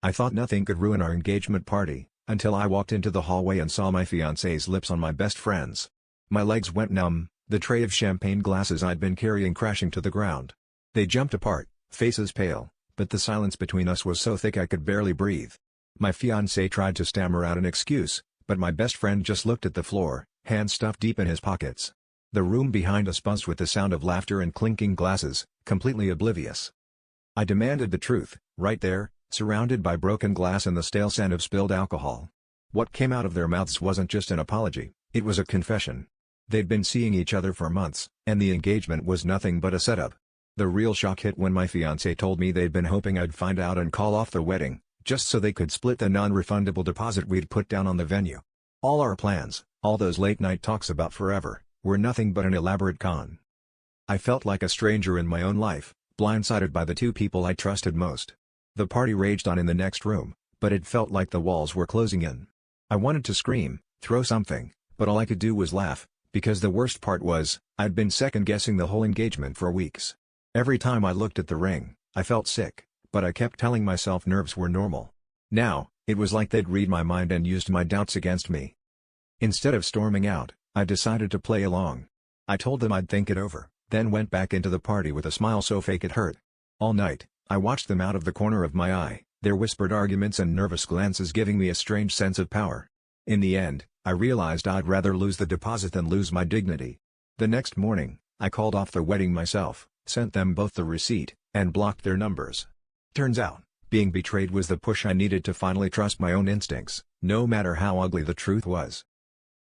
I thought nothing could ruin our engagement party, until I walked into the hallway and saw my fiancé's lips on my best friend's. My legs went numb, the tray of champagne glasses I'd been carrying crashing to the ground. They jumped apart, faces pale, but the silence between us was so thick I could barely breathe. My fiancé tried to stammer out an excuse, but my best friend just looked at the floor, hands stuffed deep in his pockets. The room behind us buzzed with the sound of laughter and clinking glasses, completely oblivious. I demanded the truth, right there, surrounded by broken glass and the stale scent of spilled alcohol. What came out of their mouths wasn't just an apology, it was a confession. They'd been seeing each other for months, and the engagement was nothing but a setup. The real shock hit when my fiancé told me they'd been hoping I'd find out and call off the wedding, just so they could split the non-refundable deposit we'd put down on the venue. All our plans, all those late-night talks about forever, were nothing but an elaborate con. I felt like a stranger in my own life, blindsided by the two people I trusted most. The party raged on in the next room, but it felt like the walls were closing in. I wanted to scream, throw something, but all I could do was laugh, because the worst part was, I'd been second-guessing the whole engagement for weeks. Every time I looked at the ring, I felt sick, but I kept telling myself nerves were normal. Now, it was like they'd read my mind and used my doubts against me. Instead of storming out, I decided to play along. I told them I'd think it over, then went back into the party with a smile so fake it hurt. All night, I watched them out of the corner of my eye, their whispered arguments and nervous glances giving me a strange sense of power. In the end, I realized I'd rather lose the deposit than lose my dignity. The next morning, I called off the wedding myself, sent them both the receipt, and blocked their numbers. Turns out, being betrayed was the push I needed to finally trust my own instincts, no matter how ugly the truth was.